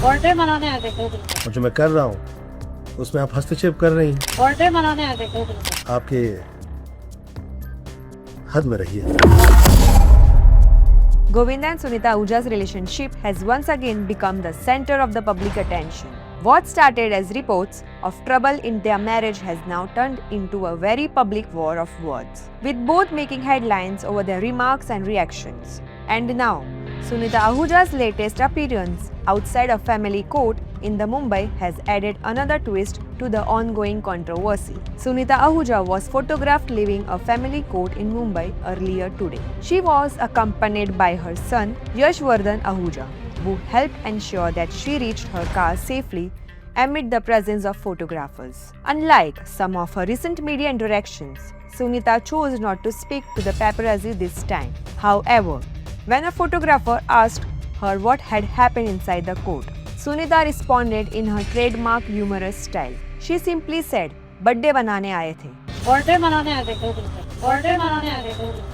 Birthday मनाने आए थे दो दिन और जो मैं कर रहा हूँ उसमें आप हस्तक्षेप कर रही हैं। बर्थडे मनाने आए थे दो दिन आपके हद में रहिए। Govinda and Sunita Ahuja's relationship has once again become the center of the public attention. What started as reports of trouble in their marriage has now turned into a very public war of words, with both making headlines over their remarks and reactions. And now, Sunita Ahuja's latest appearance outside a family court in the Mumbai has added another twist to the ongoing controversy. Sunita Ahuja was photographed leaving a family court in Mumbai earlier today. She was accompanied by her son Yashvardhan Ahuja, who helped ensure that she reached her car safely amid the presence of photographers. Unlike some of her recent media interactions, Sunita chose not to speak to the paparazzi this time. However, when a photographer asked her what had happened inside the court, Sunita responded in her trademark humorous style. She simply said, "birthday बनाने आए थे," birthday मनाने आए थे दो दिन birthday मनाने आए थे दो दिन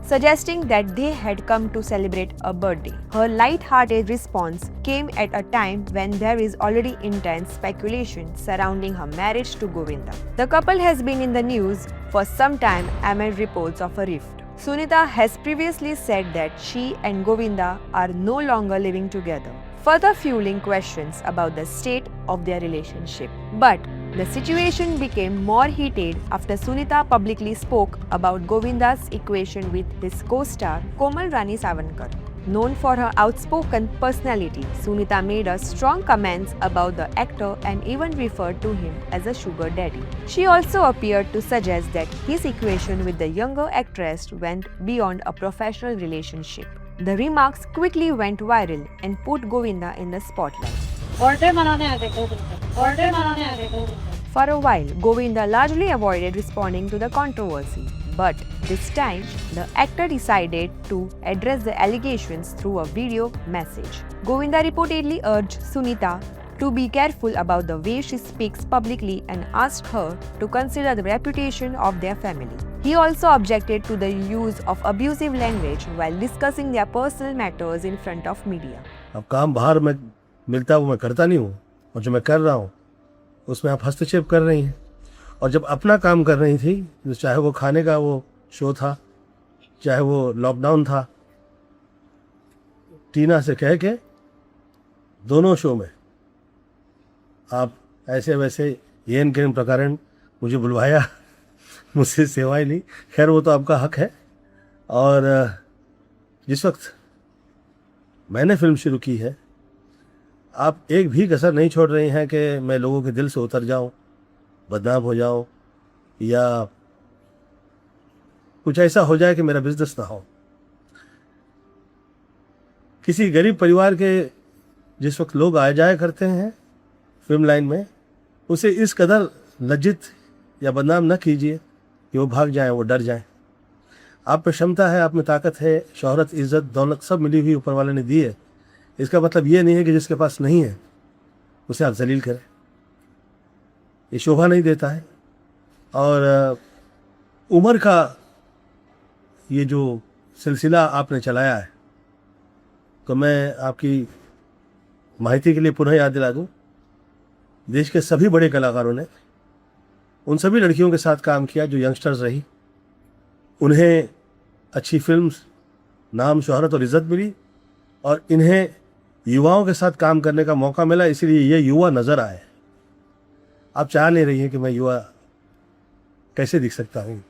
suggesting that they had come to celebrate a birthday. Her light-hearted response came at a time when there is already intense speculation surrounding her marriage to Govinda. The couple has been in the news for some time amid reports of a rift. Sunita has previously said that she and Govinda are no longer living together, further fueling questions about the state of their relationship. But the situation became more heated after Sunita publicly spoke about Govinda's equation with his co-star Komal Rani Savankar. Known for her outspoken personality, Sunita made a strong comments about the actor and even referred to him as a sugar daddy. She also appeared to suggest that his equation with the younger actress went beyond a professional relationship. The remarks quickly went viral and put Govinda in the spotlight. Birthday मनाने आए थे दो दिन birthday मनाने आए थे दो दिन For a while, Govinda largely avoided responding to the controversy. But this time, the actor decided to address the allegations through a video message. Govinda reportedly urged Sunita to be careful about the way she speaks publicly and asked her to consider the reputation of their family. He also objected to the use of abusive language while discussing their personal matters in front of media. अब काम बाहर में मिलता है वो मैं करता नहीं हूँ, और जो मैं कर रहा हूँ उसमें आप हस्तक्षेप कर रही हैं। और जब अपना काम कर रही थी, चाहे वो खाने का वो शो था, चाहे वो लॉकडाउन था, टीना से कह के दोनों शो में आप ऐसे वैसे येन केन प्रकारन मुझे बुलवाया, मुझसे सेवाएं ली। खैर वो तो आपका हक है। और जिस वक्त मैंने फिल्म शुरू की है, आप एक भी कसर नहीं छोड़ रही हैं कि मैं लोगों के दिल से उतर जाऊं, बदनाम हो जाऊं, या कुछ ऐसा हो जाए कि मेरा बिजनेस ना हो। किसी गरीब परिवार के जिस वक्त लोग आ जाया करते हैं फिल्म लाइन में, उसे इस कदर लज्जित या बदनाम न कीजिए कि वो भाग जाएं, वो डर जाएं। आप में क्षमता है, आप में ताकत है, शोहरत, इज़्ज़त, दौलत सब मिली हुई ऊपर वाले ने दी है। इसका मतलब ये नहीं है कि जिसके पास नहीं है उसे आप जलील करें, ये शोभा नहीं देता है। और उम्र का ये जो सिलसिला आपने चलाया है, तो मैं आपकी माहिती के लिए पुनः याद दिला दूँ, देश के सभी बड़े कलाकारों ने उन सभी लड़कियों के साथ काम किया जो यंगस्टर्स रही, उन्हें अच्छी फिल्म्स, नाम, शोहरत और इज़्ज़त मिली, और इन्हें युवाओं के साथ काम करने का मौका मिला, इसलिए ये युवा नज़र आए। आप चाह नहीं रही हैं कि मैं युवा कैसे दिख सकता हूँ।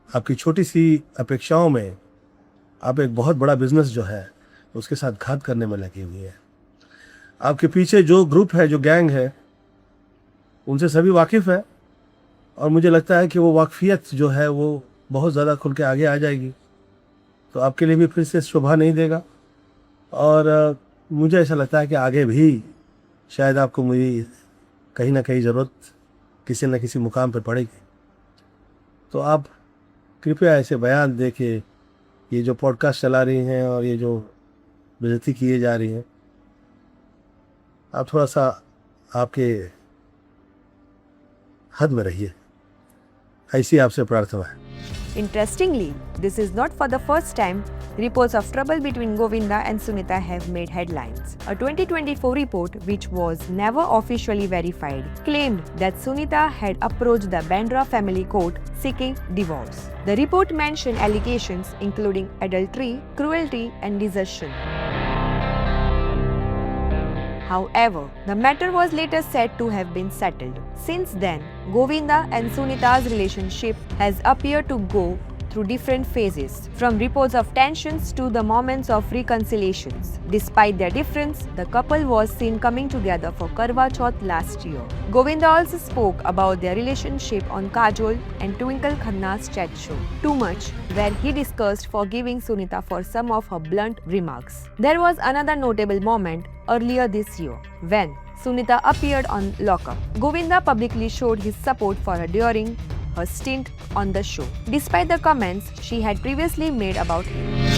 आपकी छोटी सी अपेक्षाओं में आप एक बहुत बड़ा बिजनेस जो है उसके साथ घात करने में लगी हुई है। आपके पीछे जो ग्रुप है, जो गैंग है, उनसे सभी वाकिफ़ है, और मुझे लगता है कि वो वाकफियत जो है वो बहुत ज़्यादा खुल के आगे आ जाएगी, तो आपके लिए भी फिर से शोभा नहीं देगा। और मुझे ऐसा लगता है कि आगे भी शायद आपको मुझे कहीं ना कहीं ज़रूरत किसी न किसी मुकाम पर पड़ेगी। तो आप कृपया ऐसे बयान दे के ये जो पॉडकास्ट चला रही हैं और ये जो बेइज्जती किए जा रही हैं, आप थोड़ा सा आपके हद में रहिए, ऐसी आपसे प्रार्थना है। Interestingly, this is not for the first time reports of trouble between Govinda and Sunita have made headlines. A 2024 report, which was never officially verified, claimed that Sunita had approached the Bandra family court seeking divorce. The report mentioned allegations including adultery, cruelty, and desertion. However, the matter was later said to have been settled. Since then, Govinda and Sunita's relationship has appeared to go through different phases, from reports of tensions to the moments of reconciliations. Despite their difference, the couple was seen coming together for Karwa Chauth last year. Govinda also spoke about their relationship on Kajol and Twinkle Khanna's chat show, Too Much, where he discussed forgiving Sunita for some of her blunt remarks. There was another notable moment earlier this year, when Sunita appeared on Lockup. Govinda publicly showed his support for her during her stint on the show, despite the comments she had previously made about him.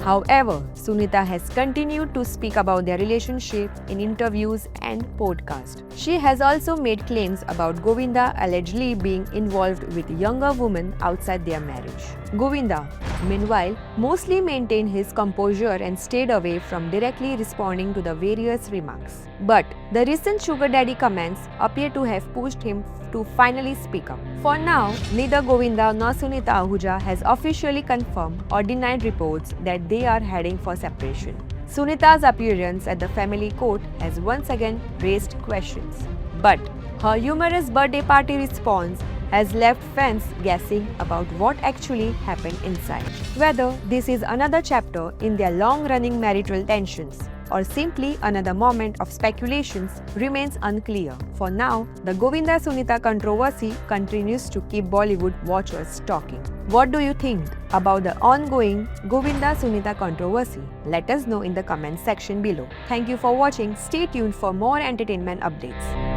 However, Sunita has continued to speak about their relationship in interviews and podcasts. She has also made claims about Govinda allegedly being involved with younger women outside their marriage. Govinda, meanwhile, mostly maintained his composure and stayed away from directly responding to the various remarks. But the recent sugar daddy comments appear to have pushed him to finally speak up. For now, neither Govinda nor Sunita Ahuja has officially confirmed or denied reports that they are heading for separation. Sunita's appearance at the family court has once again raised questions. But her humorous birthday party response has left fans guessing about what actually happened inside. Whether this is another chapter in their long-running marital tensions or simply another moment of speculations remains unclear. For now, the Govinda-Sunita controversy continues to keep Bollywood watchers talking. What do you think about the ongoing Govinda-Sunita controversy? Let us know in the comment section below. Thank you for watching. Stay tuned for more entertainment updates.